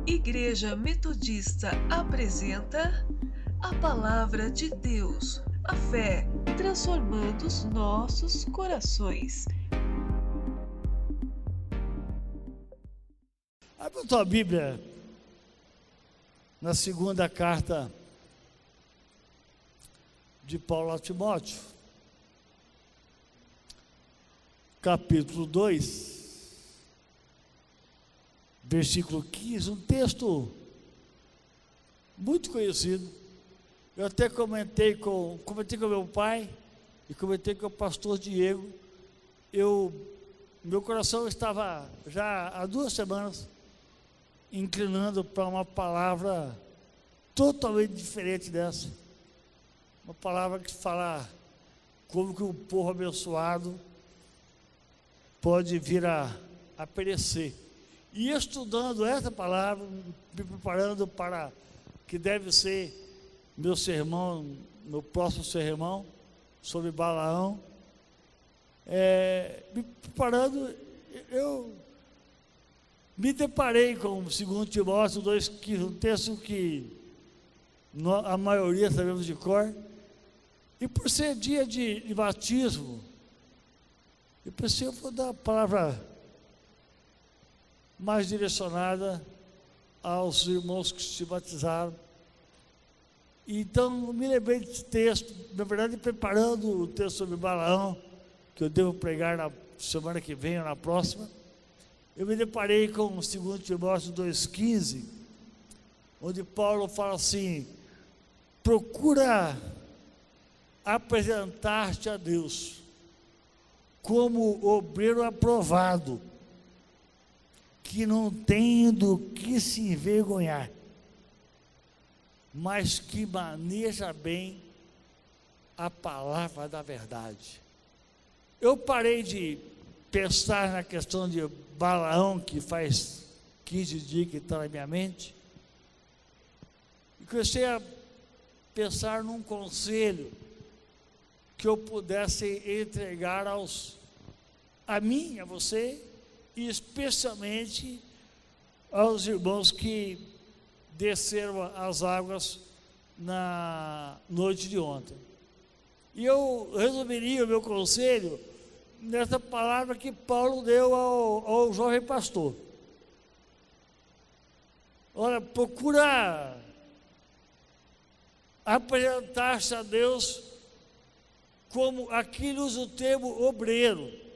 Igreja Metodista apresenta a Palavra de Deus, a fé transformando os nossos corações. Abre a tua Bíblia na segunda carta de Paulo a Timóteo, capítulo 2, versículo 15, um texto muito conhecido. Eu até comentei com meu pai e comentei com o pastor Diego. Meu coração estava já há 2 semanas inclinando para uma palavra totalmente diferente dessa. Uma palavra que fala como que um povo abençoado pode vir a perecer. E estudando essa palavra, me preparando para que deve ser meu sermão, meu próximo sermão sobre Balaão, me preparando, eu me deparei com 2 Timóteo 2,15, um texto que a maioria sabemos de cor, e por ser dia de batismo, eu pensei, eu vou dar a palavra mais direcionada aos irmãos que se batizaram. Então, me lembrei desse texto, na verdade, preparando o texto sobre Balaão, que eu devo pregar na semana que vem ou na próxima. Eu me deparei com 2 Timóteo 2,15, onde Paulo fala assim: procura apresentar-te a Deus como obreiro aprovado, que não tem do que se envergonhar, mas que maneja bem a palavra da verdade. Eu parei de pensar na questão de Balaão, que faz 15 dias que está na minha mente, e comecei a pensar num conselho que eu pudesse entregar a mim, a você, e especialmente aos irmãos que desceram as águas na noite de ontem. E eu resumiria o meu conselho nessa palavra que Paulo deu ao jovem pastor. Olha, procura apresentar-se a Deus como, aqui usa o termo obreiro.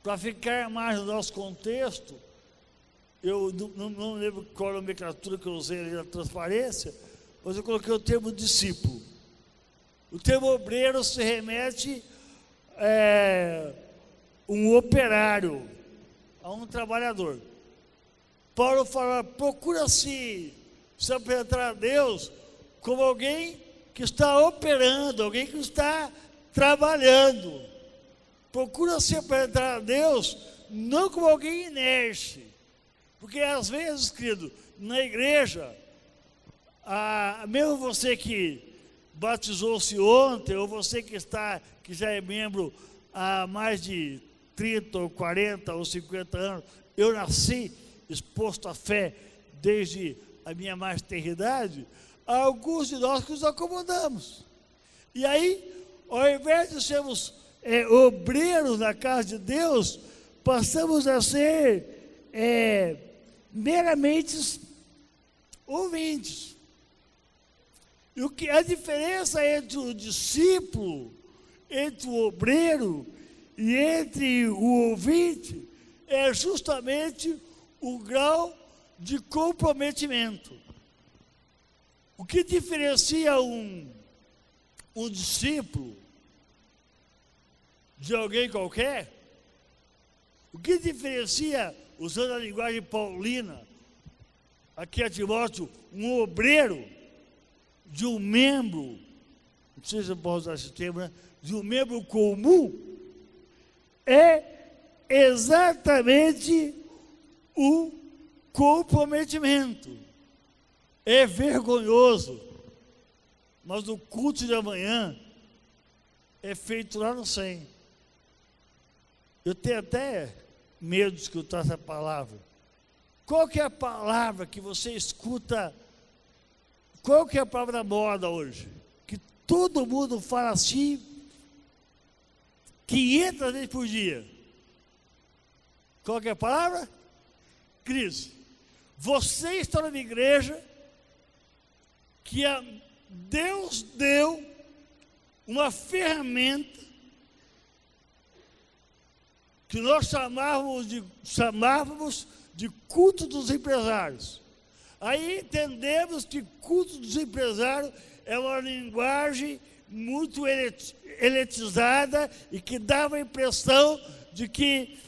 Para ficar mais no nosso contexto, eu não lembro qual a nomenclatura que eu usei ali na transparência, mas eu coloquei o termo discípulo. O termo obreiro se remete a um operário, a um trabalhador. Paulo fala, procura se apresentar a Deus como alguém que está operando, alguém que está trabalhando. Procura se apresentar a Deus não como alguém inerte, porque às vezes, querido, na igreja, mesmo você que batizou-se ontem, ou você que já é membro há mais de 30 ou 40 ou 50 anos, eu nasci exposto à fé desde a minha mais tenra idade, há alguns de nós que nos acomodamos. E aí, ao invés de sermos obreiros na casa de Deus, passamos a ser meramente ouvintes. E a diferença entre o discípulo, entre o obreiro e entre o ouvinte é justamente o grau de comprometimento. O que diferencia um discípulo de alguém qualquer, o que diferencia, usando a linguagem paulina, aqui a Timóteo, um obreiro de um membro, não sei se eu posso usar esse termo, né? De um membro comum, é exatamente o comprometimento. É vergonhoso, mas o culto de amanhã é feito lá no 100. Eu tenho até medo de escutar essa palavra, Qual que é a palavra que você escuta? Qual que é a palavra da moda hoje? Que todo mundo fala assim 500 vezes por dia. Qual que é a palavra? Crise. Você está numa igreja que Deus deu uma ferramenta que nós chamávamos de culto dos empresários. Aí entendemos que culto dos empresários é uma linguagem muito elitizada e que dava a impressão de que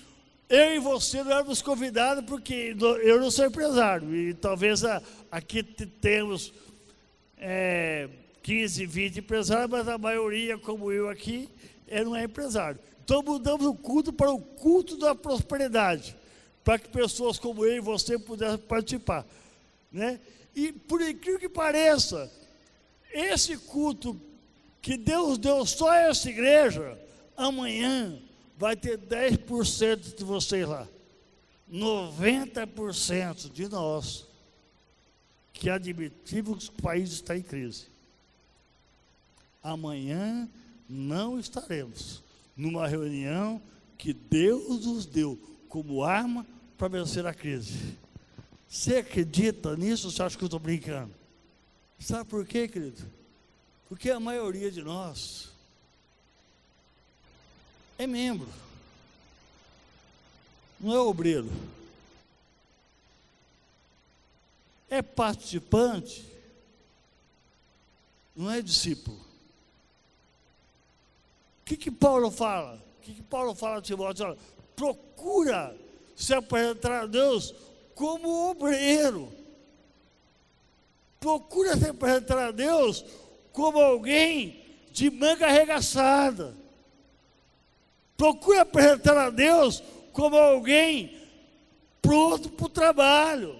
eu e você não éramos convidados porque eu não sou empresário. E talvez aqui temos 15, 20 empresários, mas a maioria, como eu aqui, não é empresário. Então mudamos o culto para o culto da prosperidade, para que pessoas como eu e você pudessem participar, né? E por incrível que pareça, esse culto que Deus deu só a essa igreja, amanhã vai ter 10% de vocês lá, 90% de nós que admitimos que o país está em crise. Amanhã não estaremos numa reunião que Deus nos deu como arma para vencer a crise. Você acredita nisso ou você acha que eu estou brincando? Sabe por quê, querido? Porque a maioria de nós é membro, não é obreiro, é participante, não é discípulo. O que Paulo fala? O que Paulo fala a Timóteo? Olha, procura se apresentar a Deus como obreiro. Procura se apresentar a Deus como alguém de manga arregaçada. Procura apresentar a Deus como alguém pronto para o trabalho.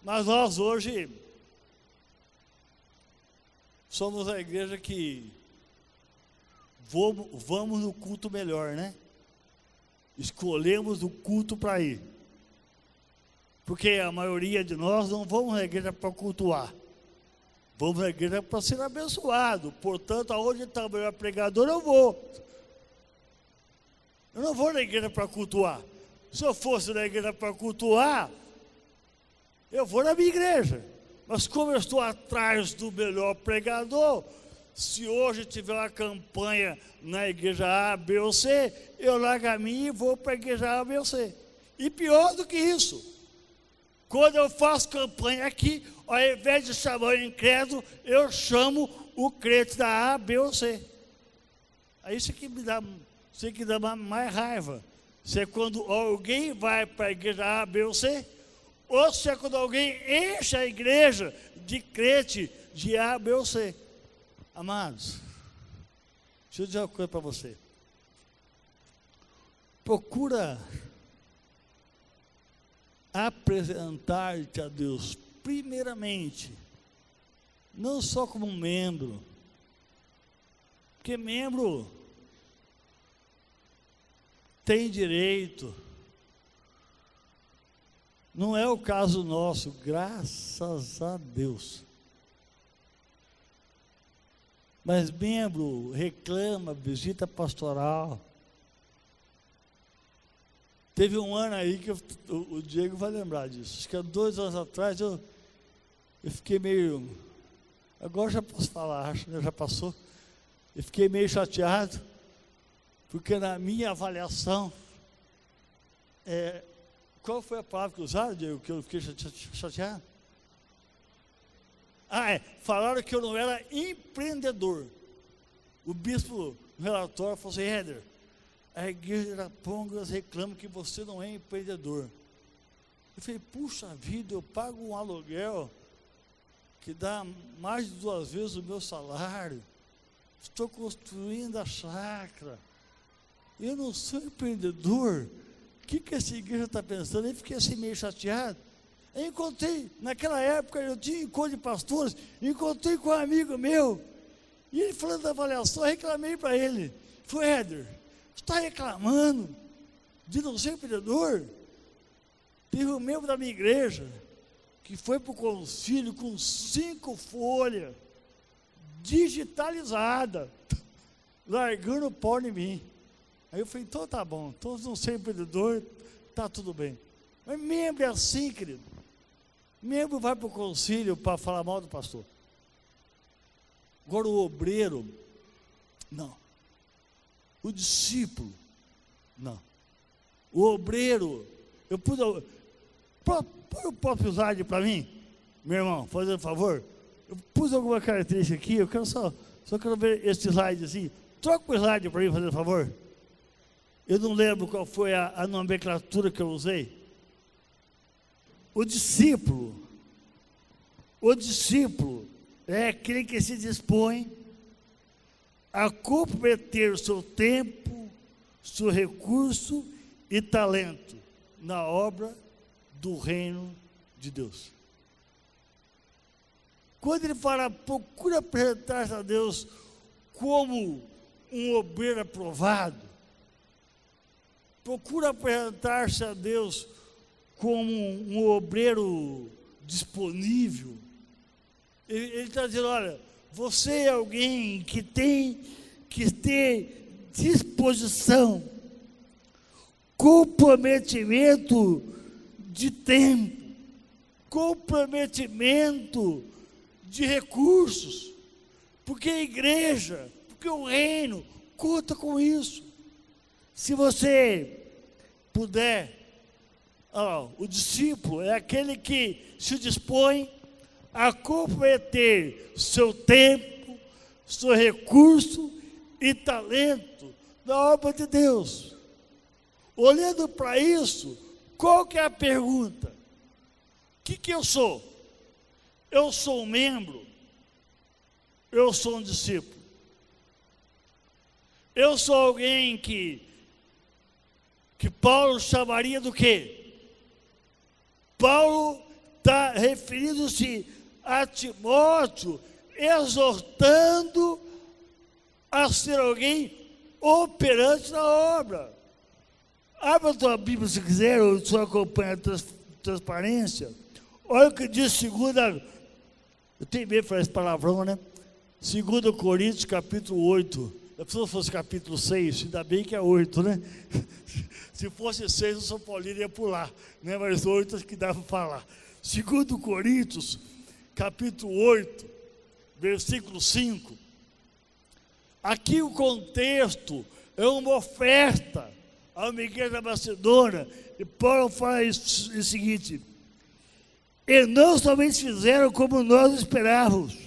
Mas nós hoje somos a igreja que vamos no culto melhor, né? Escolhemos o culto para ir. Porque a maioria de nós não vamos na igreja para cultuar. Vamos na igreja para ser abençoado. Portanto, aonde está o melhor pregador, eu vou. Eu não vou na igreja para cultuar. Se eu fosse na igreja para cultuar, eu vou na minha igreja. Mas como eu estou atrás do melhor pregador, se hoje tiver uma campanha na igreja A, B ou C, eu largo a minha e vou para a igreja A, B ou C. E pior do que isso, quando eu faço campanha aqui, ao invés de chamar o incrédulo, eu chamo o crente da A, B ou C. Aí isso que me dá, mais raiva. Se é quando alguém vai para a igreja A, B ou C, ou se é quando alguém enche a igreja de crente de A, B ou C. Amados, deixa eu dizer uma coisa para você. Procura apresentar-te a Deus, primeiramente, não só como um membro, porque membro tem direito. Não é o caso nosso, graças a Deus. Mas membro reclama, visita pastoral. Teve um ano aí que o Diego vai lembrar disso. Acho que há 2 anos atrás eu fiquei meio... Agora já posso falar, acho que já passou. Eu fiquei meio chateado, porque na minha avaliação... qual foi a palavra que usaram, Diego, que eu fiquei chateado? Falaram que eu não era empreendedor. O bispo, no relatório, falou assim: Éder, a igreja de Arapongas reclama que você não é empreendedor. Eu falei: puxa vida, eu pago um aluguel que dá mais de 2 vezes o meu salário. Estou construindo a chácara. Eu não sou empreendedor. O que essa igreja está pensando? Eu fiquei assim meio chateado. Eu encontrei, naquela época eu tinha encontro de pastores, encontrei com um amigo meu, e ele falando da avaliação, eu reclamei para ele. Falei: Éder, você está reclamando de não ser empreendedor? Teve um membro da minha igreja que foi para o concílio com 5 folhas digitalizadas, largando o pau em mim. Aí eu falei, então tá bom, todos não ser empreendedor, tá tudo bem. Mas membro é assim, querido. Membro vai para o concílio para falar mal do pastor. Agora o obreiro, não. O discípulo, não. O obreiro, põe o próprio slide para mim, meu irmão, fazendo um favor. Eu pus alguma característica aqui, eu quero só quero ver esse slide assim. Troca o slide para mim, fazendo um favor. Eu não lembro qual foi a nomenclatura que eu usei. O discípulo é aquele que se dispõe a comprometer o seu tempo, seu recurso e talento na obra do reino de Deus. Quando ele fala, procura apresentar-se a Deus como um obreiro aprovado, procura apresentar-se a Deus como um obreiro disponível. Ele está dizendo, olha, você é alguém que tem que ter disposição, comprometimento de tempo, comprometimento de recursos, porque a igreja, porque o reino conta com isso. Se você puder, o discípulo é aquele que se dispõe a comprometer seu tempo, seu recurso e talento na obra de Deus. Olhando para isso, qual que é a pergunta? O que eu sou? Eu sou um membro? Eu sou um discípulo? Eu sou alguém que Paulo chamaria do quê? Paulo está referindo-se a Timóteo, exortando a ser alguém operante na obra. Abra a tua Bíblia se quiser, ou só acompanha a transparência. Olha o que diz segunda, eu tenho medo de falar esse palavrão, né? 2 Coríntios, capítulo 8. Se fosse capítulo 6, ainda bem que é 8, né? Se fosse 6, o São Paulino ia pular, né? Mas 8 é que dá para falar. 2 Coríntios, capítulo 8, versículo 5. Aqui o contexto é uma oferta a uma igreja da Macedônia. E Paulo fala o seguinte: e não somente fizeram como nós esperávamos,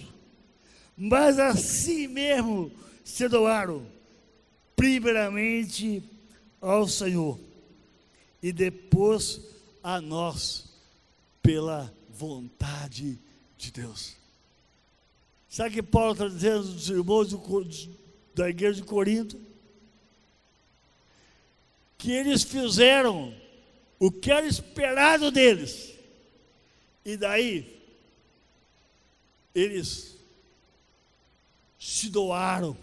mas assim mesmo se doaram, primeiramente ao Senhor e depois a nós, pela vontade de Deus. Sabe o que Paulo está dizendo dos irmãos da igreja de Corinto? Que eles fizeram o que era esperado deles, e daí eles se doaram.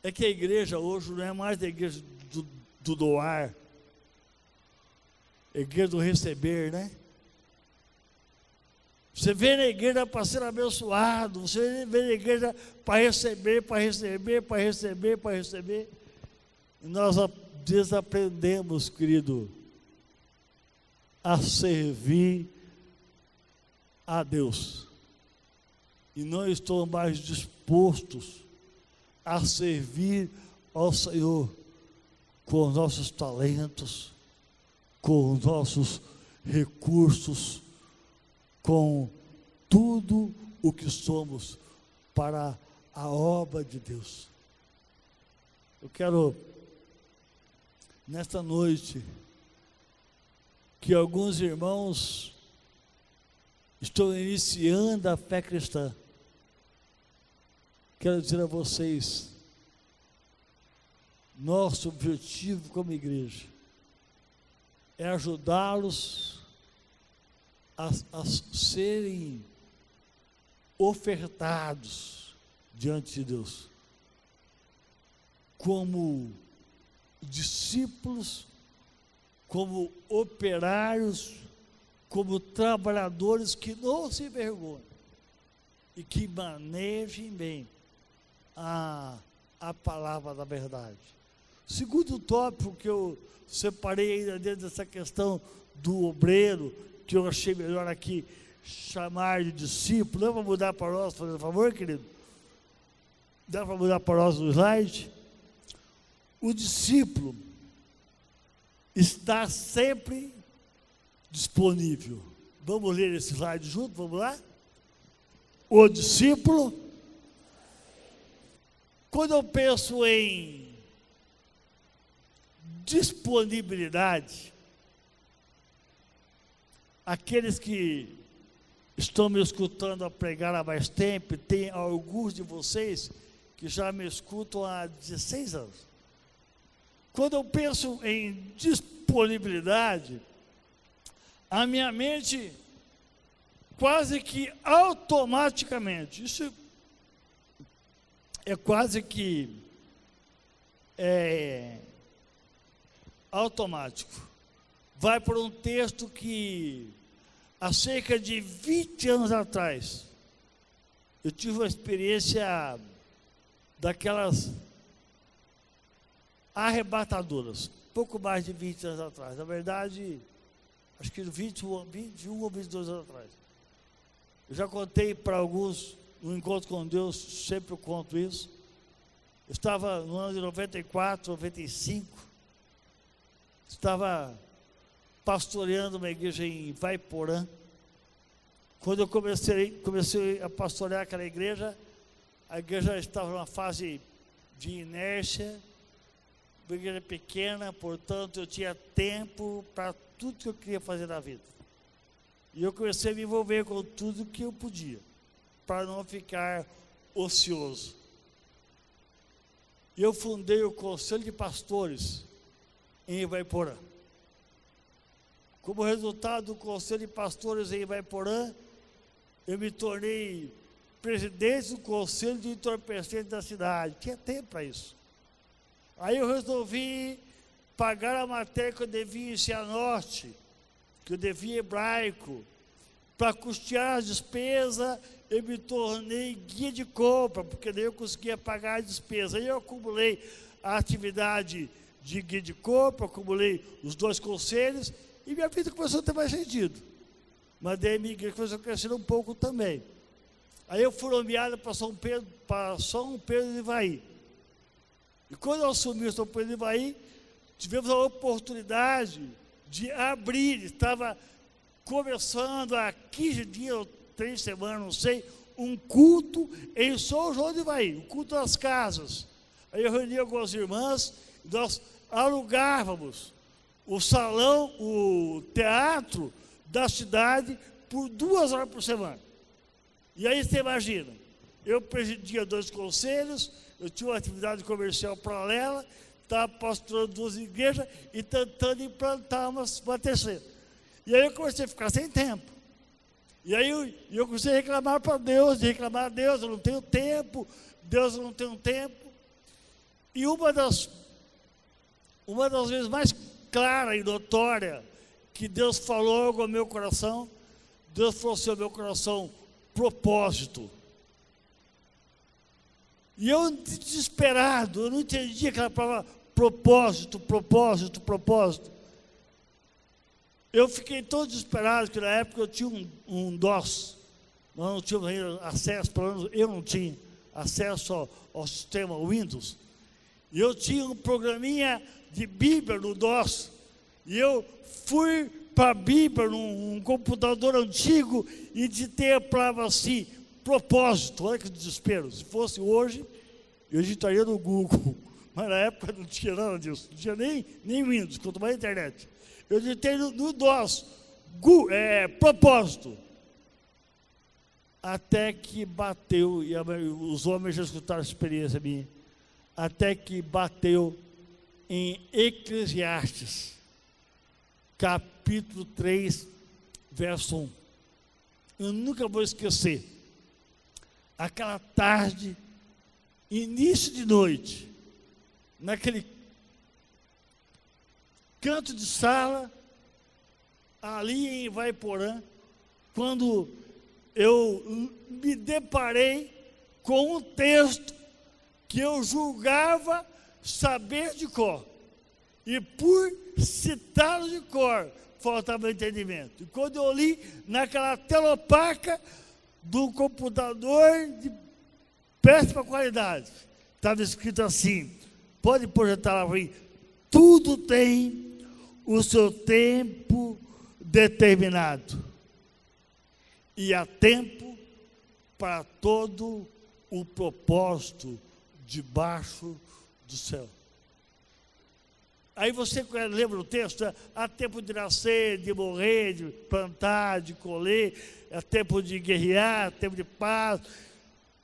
É que a igreja hoje não é mais a igreja do doar, é a igreja do receber, né? Você vem na igreja para ser abençoado, você vem na igreja para receber, para receber, para receber, para receber. E nós desaprendemos, querido, a servir a Deus. E não estamos mais dispostos a servir ao Senhor com os nossos talentos, com os nossos recursos, com tudo o que somos para a obra de Deus. Eu quero, nesta noite, que alguns irmãos estão iniciando a fé cristã. Quero dizer a vocês, nosso objetivo como igreja é ajudá-los a serem ofertados diante de Deus como discípulos como operários, como trabalhadores que não se envergonhem e que manejem bem a palavra da verdade. O segundo tópico que eu separei ainda dentro dessa questão do obreiro, que eu achei melhor aqui chamar de discípulo. Dá para mudar para nós, por favor, querido? Dá para mudar para nós o slide? O discípulo está sempre disponível. Vamos ler esse slide junto, vamos lá? O discípulo, quando eu penso em disponibilidade, aqueles que estão me escutando a pregar há mais tempo, tem alguns de vocês que já me escutam há 16 anos. Quando eu penso em disponibilidade, a minha mente quase que automaticamente, isso é quase que automático, vai para um texto que há cerca de 20 anos atrás eu tive uma experiência daquelas arrebatadoras, pouco mais de 20 anos atrás, na verdade, acho que 21 ou 22 anos atrás. Eu já contei para alguns no encontro com Deus, sempre eu conto isso. Eu estava no ano de 94, 95, estava pastoreando uma igreja em Ivaiporã. Quando eu comecei a pastorear aquela igreja, a igreja estava numa fase de inércia, uma igreja pequena, portanto eu tinha tempo para tudo que eu queria fazer na vida. E eu comecei a me envolver com tudo que eu podia, para não ficar ocioso. E eu fundei o Conselho de Pastores em Ivaiporã. Como resultado do Conselho de Pastores em Ivaiporã, eu me tornei presidente do Conselho de Entorpecentes da cidade. Tinha tempo para isso. Aí eu resolvi pagar a matéria que eu devia em Cianorte, que eu devia em hebraico. Para custear as despesas, eu me tornei guia de compra, porque daí eu conseguia pagar a despesa. Aí eu acumulei a atividade de guia de compra, acumulei os 2 conselhos, e minha vida começou a ter mais sentido. Mas daí minha igreja começou a crescer um pouco também. Aí eu fui nomeado para São Pedro de Ivaí. E quando eu assumi São Pedro de Ivaí, tivemos a oportunidade de abrir, estava começando há 15 dias ou 3 semanas, não sei, um culto em São João de Ivaí, o culto das casas. Aí eu reuni algumas irmãs, nós alugávamos o salão, o teatro da cidade por 2 horas por semana. E aí você imagina, eu presidia 2 conselhos, eu tinha uma atividade comercial paralela, estava pastorando 2 igrejas e tentando implantar uma terceira. E aí eu comecei a ficar sem tempo. E aí eu comecei a reclamar para Deus, Deus, eu não tenho tempo, Deus, eu não tenho tempo. E uma das vezes mais clara e notória que Deus falou algo ao meu coração, Deus falou assim ao meu coração: propósito. E eu, desesperado, eu não entendia aquela palavra propósito. Eu fiquei tão desesperado que na época eu tinha um DOS, nós não tínhamos ainda acesso, pelo menos eu não tinha acesso ao sistema Windows, e eu tinha um programinha de Bíblia no DOS, e eu fui para a Bíblia num computador antigo e digitei a palavra assim, propósito. Olha que desespero, se fosse hoje, eu digitaria no Google, mas na época não tinha nada disso, não tinha nem Windows, quanto mais internet. Eu digitei no DOS, propósito. Até que bateu, e os homens já escutaram a experiência minha, até que bateu em Eclesiastes, capítulo 3, verso 1. Eu nunca vou esquecer, aquela tarde, início de noite, naquele canto de sala, ali em Ivaiporã, quando eu me deparei com um texto que eu julgava saber de cor. E por citá-lo de cor, faltava entendimento. E quando eu li naquela tela opaca do computador de péssima qualidade, estava escrito assim, pode projetar lá para mim, tudo tem o seu tempo determinado. E há tempo para todo o propósito debaixo do céu. Aí você lembra o texto? Há tempo de nascer, de morrer, de plantar, de colher, há tempo de guerrear, há tempo de paz.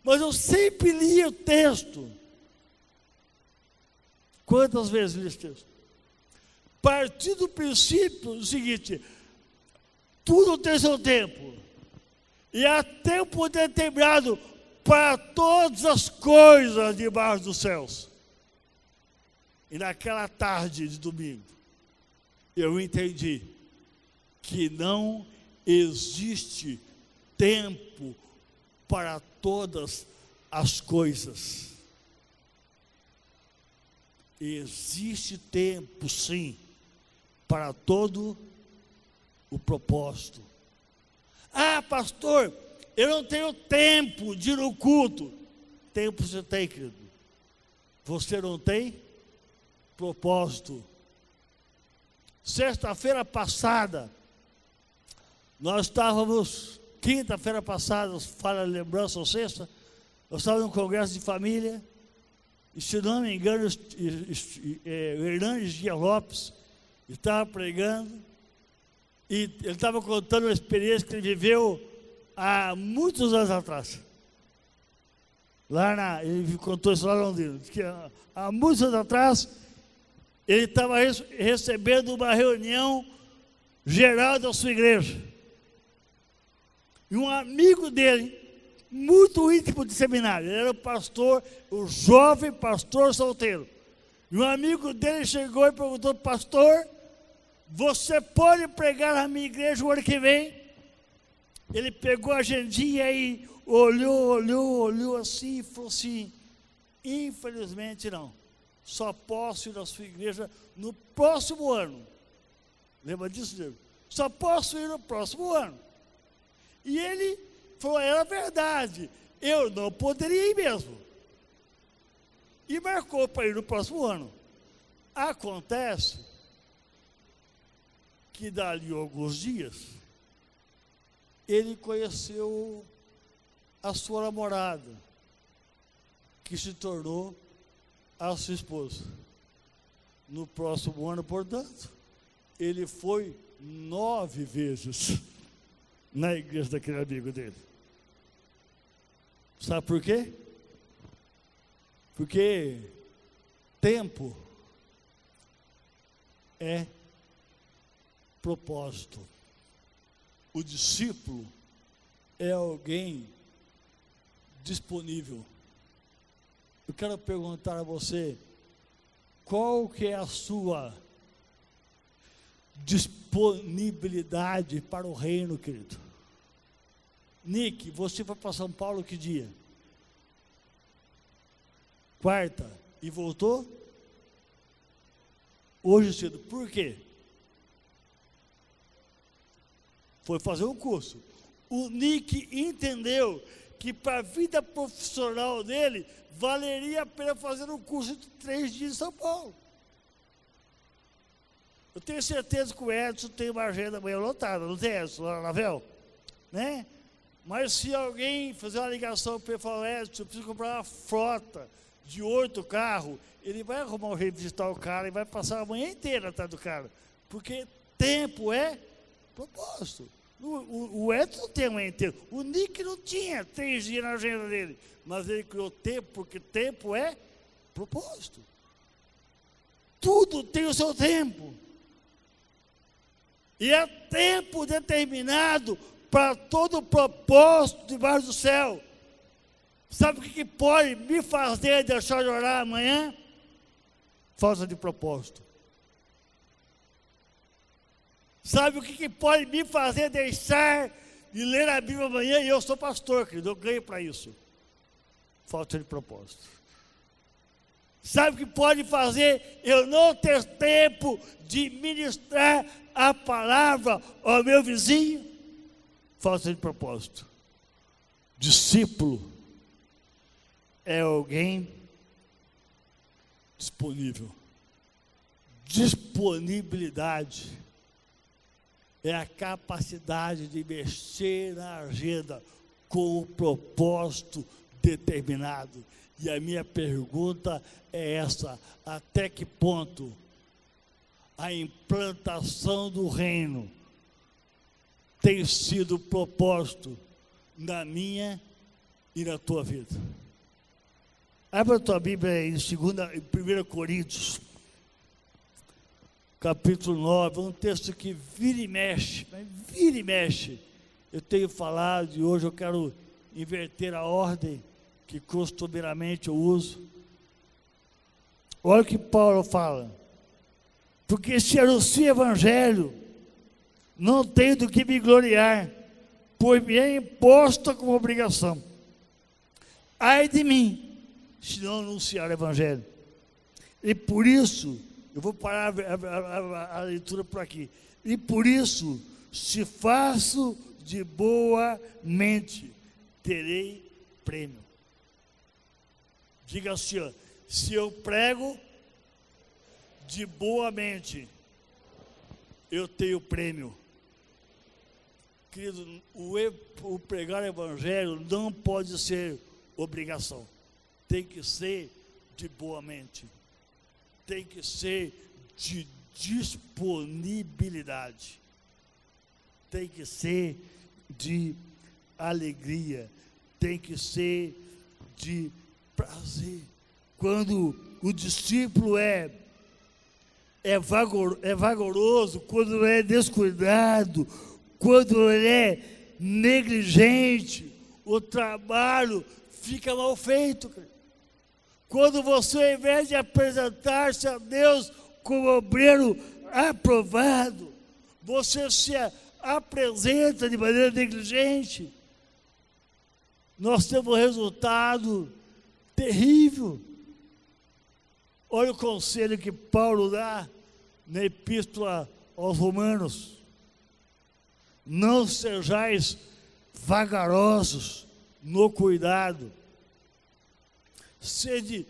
Mas eu sempre li o texto. Quantas vezes li esse texto? Parti do princípio o seguinte, tudo tem seu tempo. E há tempo determinado para todas as coisas debaixo dos céus. E naquela tarde de domingo, eu entendi que não existe tempo para todas as coisas. Existe tempo, sim, para todo o propósito. Ah, pastor, eu não tenho tempo de ir no culto. Tempo você tem, querido. Você não tem propósito. Sexta-feira passada, nós estávamos, quinta-feira passada, fala lembrança ou sexta, eu estava num congresso de família, e se não me engano, Hernandes Dias Lopes estava pregando, e ele estava contando uma experiência que ele viveu há muitos anos atrás. Ele contou isso lá em Londrina, que há muitos anos atrás, ele estava recebendo uma reunião geral da sua igreja. E um amigo dele, muito íntimo de seminário, ele era o pastor, o jovem pastor solteiro. E um amigo dele chegou e perguntou, pastor, você pode pregar na minha igreja o ano que vem? Ele pegou a agendinha e olhou assim e falou assim, infelizmente não, só posso ir na sua igreja no próximo ano. Lembra disso, Diego? Só posso ir no próximo ano. E ele falou, era verdade, eu não poderia ir mesmo. E marcou para ir no próximo ano. Acontece que dali alguns dias, ele conheceu a sua namorada, que se tornou a sua esposa. No próximo ano, portanto, ele foi 9 vezes na igreja daquele amigo dele. Sabe por quê? Porque tempo é propósito. O discípulo é alguém disponível. Eu quero perguntar a você, qual que é a sua disponibilidade para o reino, querido? Nick, você foi para São Paulo que dia? Quarta. E voltou? Hoje cedo. Por quê? Foi fazer um curso. O Nick entendeu que para a vida profissional dele, valeria a pena fazer um curso de 3 dias em São Paulo. Eu tenho certeza que o Edson tem uma agenda amanhã lotada, não tem, Edson, lá na Vel? Né? Mas se alguém fazer uma ligação para ele e falar, Edson, eu preciso comprar uma frota de 8 carros, ele vai arrumar um jeito de visitar o cara e vai passar a manhã inteira atrás do cara. Porque tempo é propósito. O Edson tem a manhã inteira. O Nick não tinha 3 dias na agenda dele. Mas ele criou tempo, porque tempo é propósito. Tudo tem o seu tempo. E é tempo determinado para todo o propósito debaixo do céu. Sabe o que pode me fazer deixar de orar amanhã? Falta de propósito. Sabe o que pode me fazer deixar de ler a Bíblia amanhã? E eu sou pastor, querido, eu ganho para isso. Falta de propósito. Sabe o que pode fazer eu não ter tempo de ministrar a palavra ao meu vizinho? Falta de propósito. Discípulo é alguém disponível. Disponibilidade é a capacidade de mexer na agenda com o propósito determinado. E a minha pergunta é essa: até que ponto a implantação do reino tem sido propósito na minha e na tua vida? Abra a tua Bíblia em 1 Coríntios, capítulo 9, um texto que vira e mexe, eu tenho falado, e hoje eu quero inverter a ordem que costumeiramente eu uso. Olha o que Paulo fala: porque se anuncio o evangelho, não tenho do que me gloriar, pois me é imposta como obrigação. Ai de mim, se não anunciar o evangelho. E por isso, eu vou parar a leitura por aqui. E por isso, se faço de boa mente, terei prêmio. Diga assim, ó, se eu prego de boa mente, eu tenho prêmio. Querido, o pregar o evangelho não pode ser obrigação. Tem que ser de boa mente. Tem que ser de disponibilidade. Tem que ser de alegria. Tem que ser de prazer. Quando o discípulo é vagaroso, quando ele é descuidado, quando ele é negligente, o trabalho fica mal feito. Quando você, ao invés de apresentar-se a Deus como obreiro aprovado, você se apresenta de maneira negligente, nós temos um resultado terrível. Olha o conselho que Paulo dá na Epístola aos Romanos: não sejais vagarosos no cuidado, sede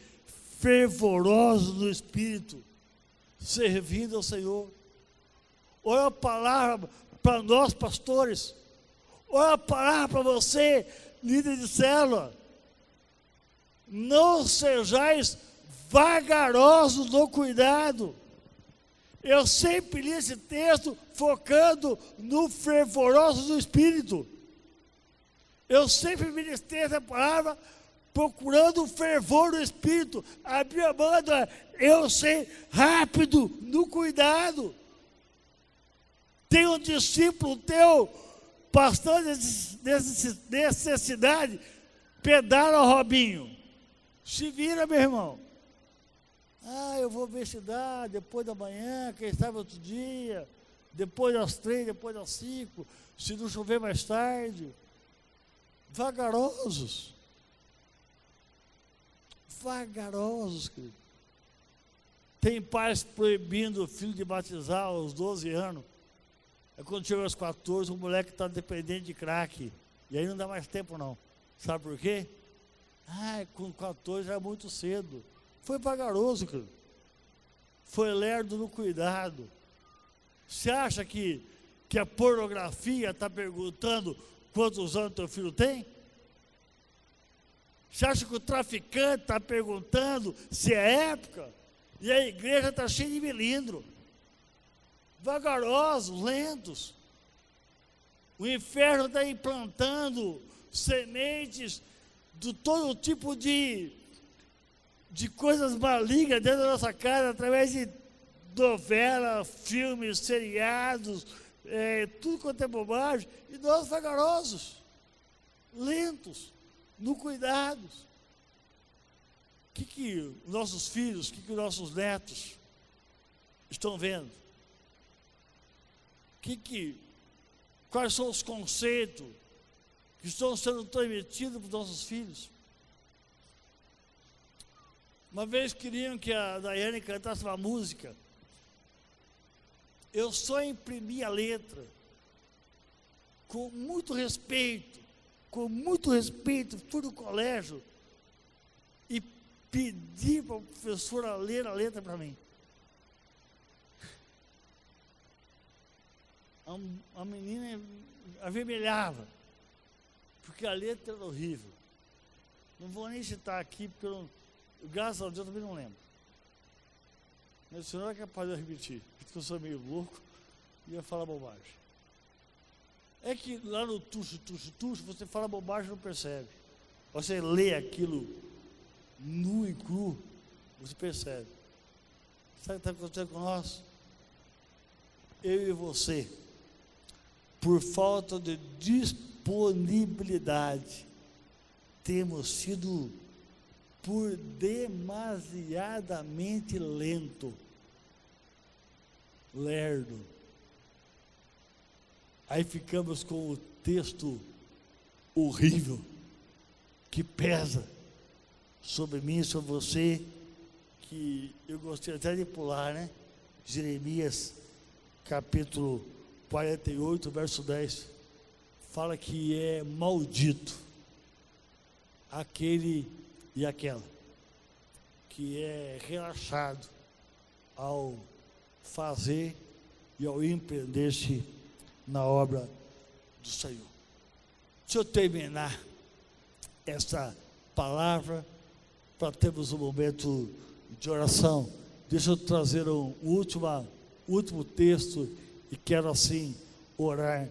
fervorosos no Espírito, servindo ao Senhor. Olha a palavra para nós, pastores. Olha a palavra para você, líder de célula. Não sejais vagarosos no cuidado. Eu sempre li esse texto focando no fervoroso do Espírito. Eu sempre ministrei essa palavra procurando o fervor do Espírito. A minha manda eu ser rápido no cuidado. Tem um discípulo teu passando necessidade, pedala, Robinho. Se vira, meu irmão. Eu vou ver se dá, depois da manhã, quem sabe outro dia, depois das 3, depois das 5, se não chover mais tarde. Vagarosos. Vagarosos, querido. Tem pais proibindo o filho de batizar aos 12 anos. Quando chega aos 14, o moleque está dependente de crack. E aí não dá mais tempo, não. Sabe por quê? Com 14 já é muito cedo. Foi vagaroso, querido. Foi lerdo no cuidado. Você acha que a pornografia está perguntando quantos anos teu filho tem? Você acha que o traficante está perguntando se é época? E a igreja está cheia de melindro. Vagarosos, lentos. O inferno está implantando sementes de todo tipo de coisas malignas dentro da nossa casa, através de novelas, filmes, seriados, tudo quanto é bobagem. E nós vagarosos, lentos, no cuidado. O que nossos filhos, o que nossos netos estão vendo? quais são os conceitos que estão sendo transmitidos para os nossos filhos. Uma vez queriam que a Daiane cantasse uma música. Eu só imprimi a letra com muito respeito, fui no colégio e pedi para a professora ler a letra para mim. A menina avermelhava, porque a letra era horrível. Não vou nem citar aqui, porque graças a Deus eu também não lembro. Mas o senhor é capaz de repetir, porque eu sou meio louco e ia falar bobagem. É que lá no tuxo, você fala bobagem e não percebe. Você lê aquilo nu e cru, você percebe. Sabe o que está acontecendo com nós? Eu e você, por falta de disponibilidade, temos sido por demasiadamente lerdo. Aí ficamos com o texto horrível que pesa sobre mim, sobre você, que eu gostaria até de pular, né? Jeremias capítulo 48, verso 10, fala que é maldito aquele e aquela que é relaxado ao fazer e ao empreender-se na obra do Senhor. Deixa eu terminar essa palavra para termos um momento de oração. Deixa eu trazer um último texto e quero assim orar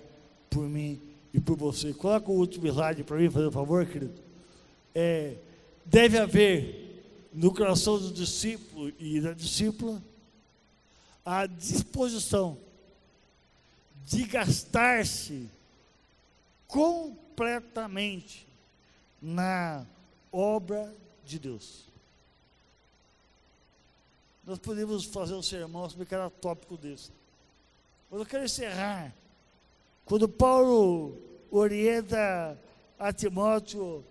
por mim e por você. Coloca o último slide para mim, fazendo favor, querido. Deve haver no coração do discípulo e da discípula a disposição de gastar-se completamente na obra de Deus. Nós podemos fazer um sermão sobre cada tópico desse. Mas eu quero encerrar. Quando Paulo orienta a Timóteo,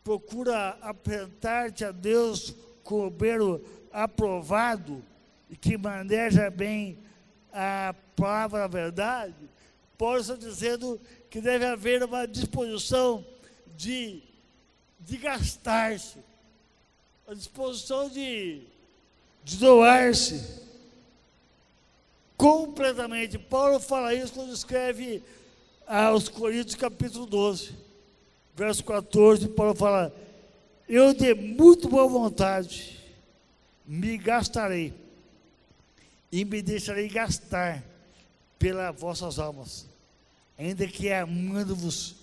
procura apresentar-te a Deus como obreiro aprovado e que maneja bem a palavra da verdade, Paulo está dizendo que deve haver uma disposição de gastar-se, a disposição de doar-se completamente. Paulo fala isso quando escreve aos Coríntios capítulo 12, verso 14, Paulo fala: eu de muito boa vontade me gastarei e me deixarei gastar pelas vossas almas, ainda que amando-vos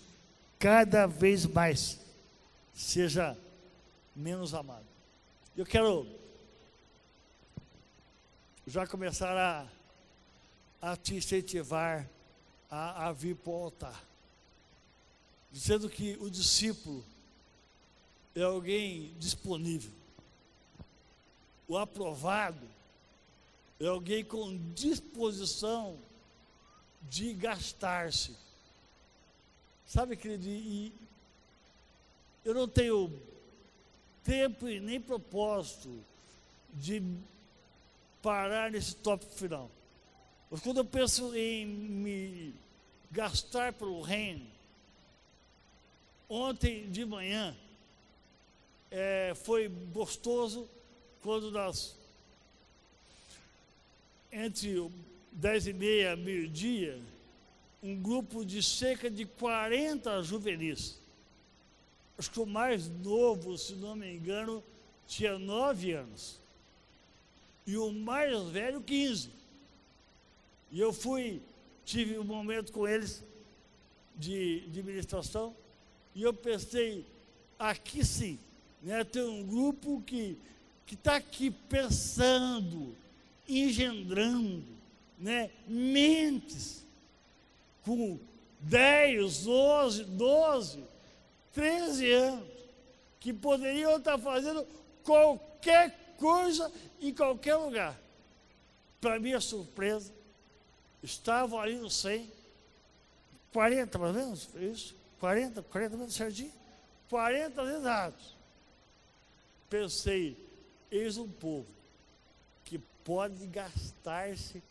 cada vez mais, seja menos amado. Eu quero já começar a te incentivar a vir para o altar, dizendo que o discípulo é alguém disponível, o aprovado é alguém com disposição de gastar-se. Sabe, querido, e eu não tenho tempo e nem propósito de parar nesse tópico final. Mas quando eu penso em me gastar pelo reino, ontem de manhã foi gostoso quando entre 10h30 e meio-dia, um grupo de cerca de 40 juvenis. Acho que o mais novo, se não me engano, tinha 9 anos. E o mais velho, 15. E eu tive um momento com eles de ministração, e eu pensei, aqui sim, né, tem um grupo que está aqui pensando, engendrando, né, mentes com 10, 11, 12, 13 anos, que poderiam estar fazendo qualquer coisa em qualquer lugar. Para minha surpresa, estavam ali no 100, 40 mais ou menos, isso? 40 menos certinho? 40 exatos. Pensei, eis um povo que pode gastar-se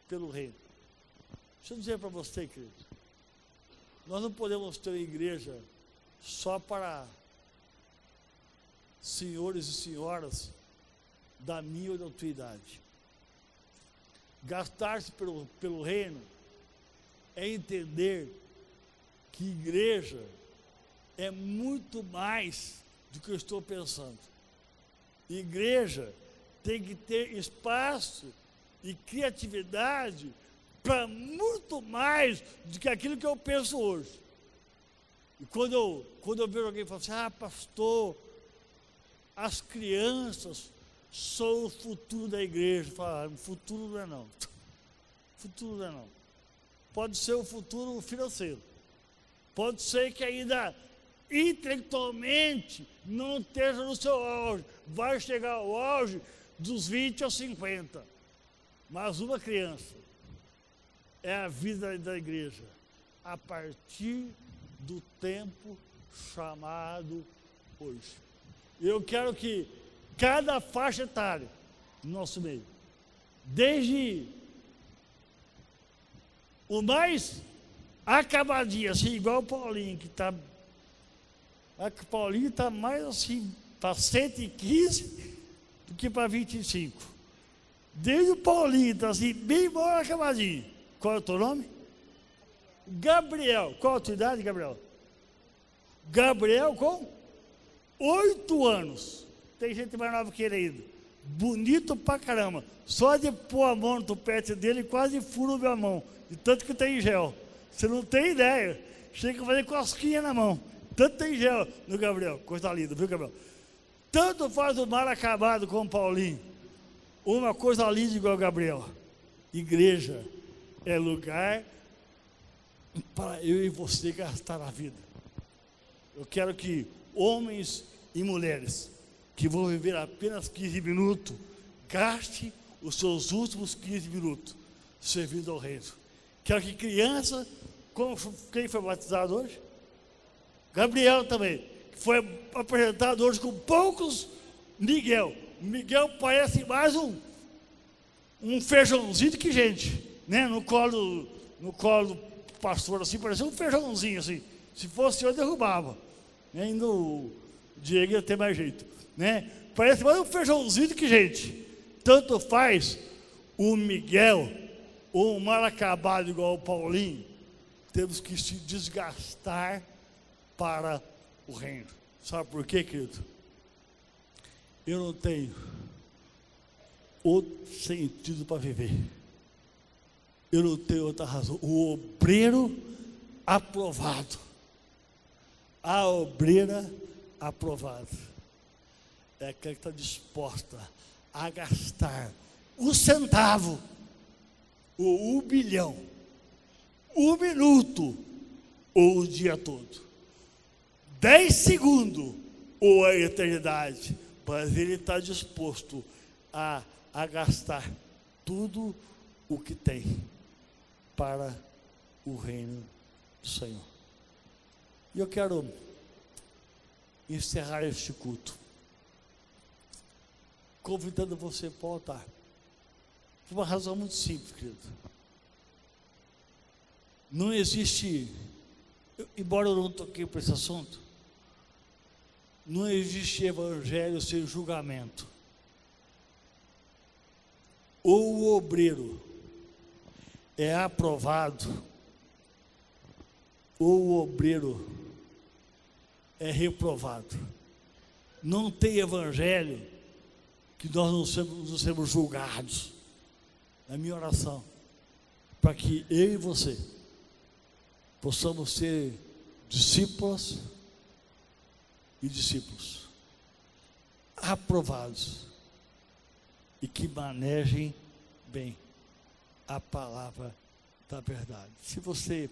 pelo reino. Deixa eu dizer para você, querido, nós não podemos ter uma igreja só para senhores e senhoras da minha ou da tua idade. Gastar-se pelo reino é entender que igreja é muito mais do que eu estou pensando. Igreja tem que ter espaço e criatividade para muito mais do que aquilo que eu penso hoje. E quando eu vejo alguém falar assim, pastor, as crianças são o futuro da igreja. Fala, futuro não é não. Futuro não é não. Pode ser o futuro financeiro. Pode ser que ainda intelectualmente não esteja no seu auge. Vai chegar ao auge dos 20 aos 50. Mas uma criança é a vida da igreja a partir do tempo chamado hoje. Eu quero que cada faixa etária do nosso meio, desde o mais acabadinho, assim, igual o Paulinho, que está. O Paulinho está mais assim, para 115 do que para 25. Desde o Paulinho, está assim, bem bom acabadinho. Qual é o teu nome? Gabriel. Qual a tua idade, Gabriel? Gabriel com 8 anos. Tem gente mais nova que ele ainda. Bonito pra caramba. Só de pôr a mão no tupete dele, quase fura minha mão. De tanto que tem gel. Você não tem ideia. Chega a fazer cosquinha na mão. Tanto tem gel no Gabriel. Coisa linda, viu, Gabriel? Tanto faz o mal acabado com o Paulinho. Uma coisa linda igual o Gabriel. Igreja é lugar para eu e você gastar a vida. Eu quero que homens e mulheres que vão viver apenas 15 minutos, gaste os seus últimos 15 minutos servindo ao reino. Quero que criança, quem foi batizado hoje? Gabriel também, que foi apresentado hoje com poucos Miguel. Miguel parece mais um feijãozinho do que gente, né? No colo do pastor, assim, parecia um feijãozinho, assim. Se fosse eu, derrubava. Ainda o Diego ia ter mais jeito, né? Parece mais um feijãozinho do que gente. Tanto faz o Miguel ou um mal acabado igual o Paulinho. Temos que se desgastar para o reino. Sabe por quê, querido? Eu não tenho outro sentido para viver. Eu não tenho outra razão. O obreiro aprovado. A obreira aprovada é aquela que está disposta a gastar o centavo, ou 1 bilhão, 1 minuto, ou o dia todo, 10 segundos, ou a eternidade, mas ele está disposto a gastar tudo o que tem para o reino do Senhor. E eu quero encerrar este culto convidando você para o altar, por uma razão muito simples, querido. Não existe, embora eu não toquei para esse assunto, não existe evangelho sem julgamento. Ou o obreiro é aprovado, ou o obreiro é reprovado. Não tem evangelho que nós não sermos julgados. Na minha oração, para que eu e você possamos ser discípulas e discípulos aprovados e que manejem bem a palavra da verdade. Se você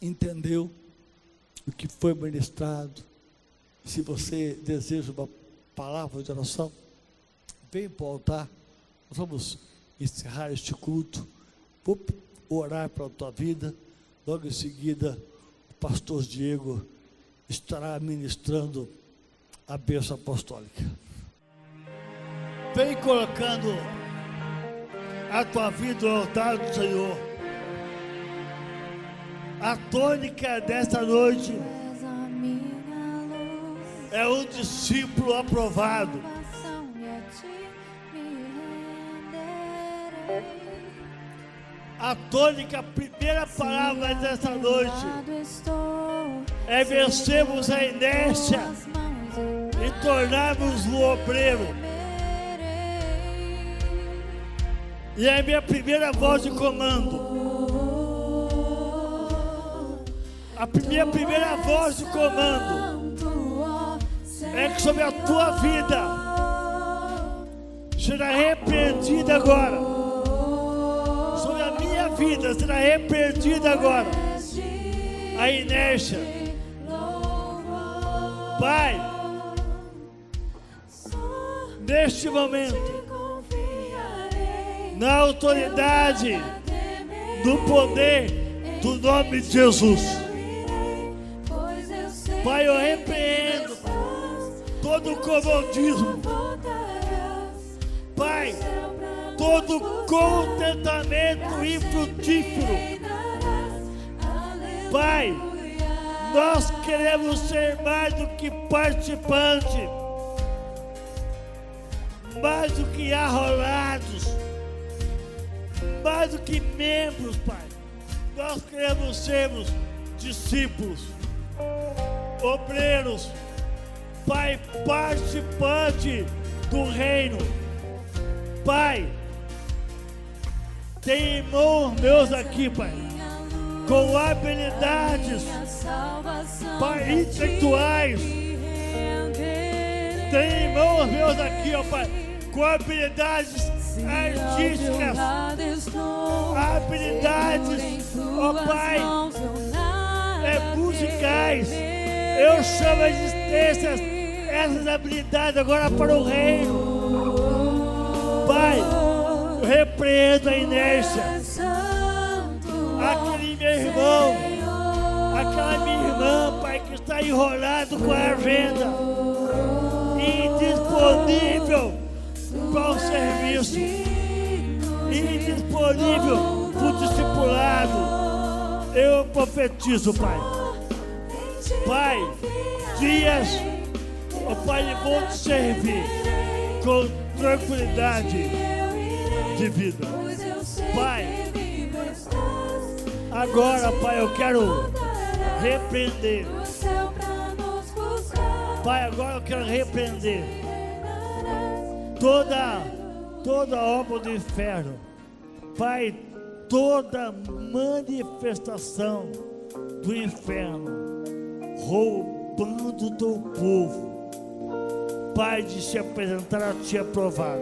entendeu o que foi ministrado, se você deseja uma palavra de oração, vem para o altar. Nós vamos encerrar este culto. Vou orar pela tua vida. Logo em seguida, o pastor Diego estará ministrando a bênção apostólica. Vem colocando a tua vida no altar do Senhor. A tônica desta noite é um discípulo aprovado. A tônica, a primeira palavra desta noite é vencermos a inércia e tornarmos o obreiro. E é a minha primeira voz de comando. A minha primeira voz de comando é que sobre a tua vida será repreendida agora. Sobre a minha vida será repreendida agora a inércia. Pai, neste momento, na autoridade do poder do nome de Jesus, Pai, eu repreendo todo comodismo, Pai, todo contentamento infrutífero. Pai, nós queremos ser mais do que participante, mais do que arrolados, mais do que membros, Pai. Nós queremos sermos discípulos, obreiros, Pai, participante do reino. Pai, tem irmãos meus aqui, Pai, com habilidades, Pai, intelectuais. Tem irmãos meus aqui, ó Pai, com habilidades artísticas, habilidades, ó Pai, musicais. Eu chamo a existência essas habilidades agora para o reino. Pai, eu repreendo a inércia. Aquele meu irmão, aquela minha irmã, Pai, que está enrolado com a agenda, indisponível para o serviço, indisponível para o discipulado. Eu profetizo, Pai. Pai, dias, ó Pai, vou te servir com tranquilidade de vida. Pai, agora, Pai, eu quero repreender. Pai, agora eu quero repreender toda obra do inferno. Pai, toda manifestação do inferno roubando o teu povo, Pai, de se apresentar a ti aprovado.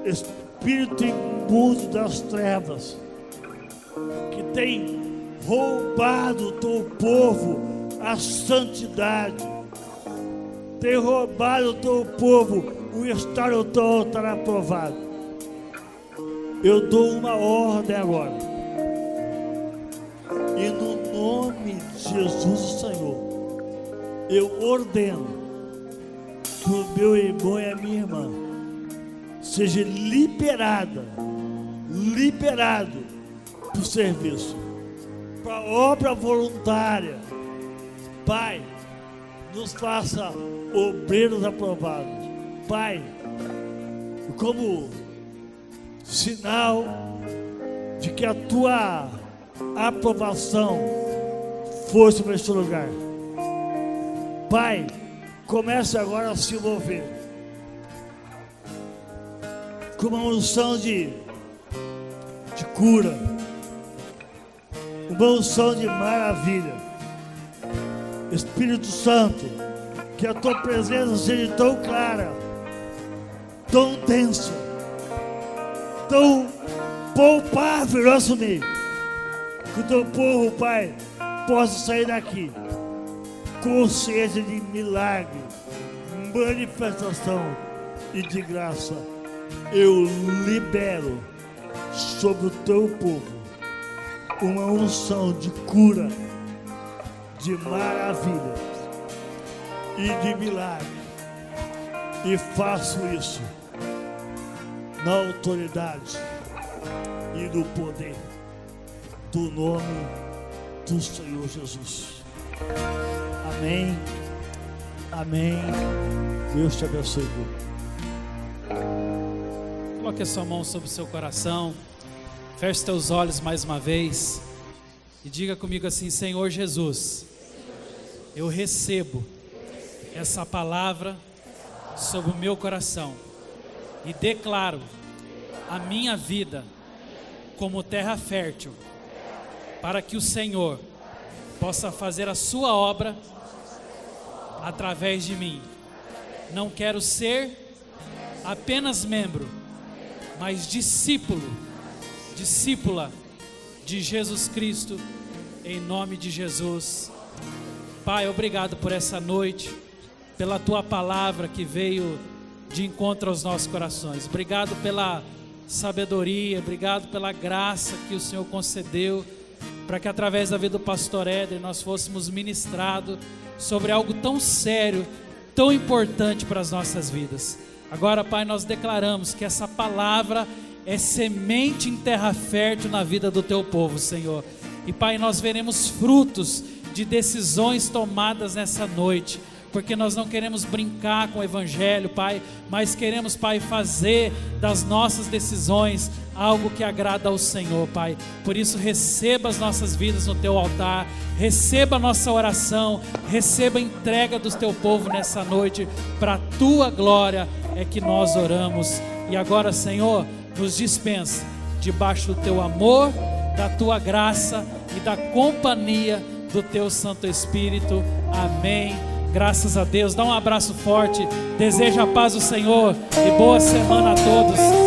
Espírito imundo das trevas que tem roubado o teu povo a santidade, tem roubado o teu povo o estar no teu altar aprovado. Eu dou uma ordem agora, e no nome de Jesus, o Senhor, eu ordeno que o meu irmão e a minha irmã seja liberado para o serviço, para a obra voluntária. Pai, nos faça obreiros aprovados. Pai, como sinal de que a tua aprovação fosse para este lugar. Pai, comece agora a se mover com uma unção de cura, uma unção de maravilha. Espírito Santo, que a tua presença seja tão clara, tão densa, tão palpável no nosso meio, que o teu povo, Pai, possa sair daqui com sede de milagre, manifestação e de graça. Eu libero sobre o teu povo uma unção de cura, de maravilha e de milagre. E faço isso na autoridade e no poder do nome do Senhor Jesus. Amém. Amém. Deus te abençoe. Coloque a sua mão sobre o seu coração. Feche teus olhos mais uma vez e diga comigo assim: Senhor Jesus, eu recebo essa palavra sobre o meu coração e declaro a minha vida como terra fértil, para que o Senhor possa fazer a sua obra através de mim. Não quero ser apenas membro, mas discípula de Jesus Cristo, em nome de Jesus. Pai, obrigado por essa noite, pela tua palavra que veio de encontro aos nossos corações. Obrigado pela sabedoria, obrigado pela graça que o Senhor concedeu, para que através da vida do pastor Éder nós fôssemos ministrados sobre algo tão sério, tão importante para as nossas vidas. Agora, Pai, nós declaramos que essa palavra é semente em terra fértil na vida do teu povo, Senhor. E Pai, nós veremos frutos de decisões tomadas nessa noite, porque nós não queremos brincar com o Evangelho, Pai, mas queremos, Pai, fazer das nossas decisões algo que agrada ao Senhor, Pai. Por isso, receba as nossas vidas no teu altar, receba a nossa oração, receba a entrega do teu povo nessa noite, para a tua glória é que nós oramos. E agora, Senhor, nos dispensa debaixo do teu amor, da tua graça e da companhia do teu Santo Espírito. Amém. Graças a Deus. Dá um abraço forte. Deseja a paz do Senhor e boa semana a todos.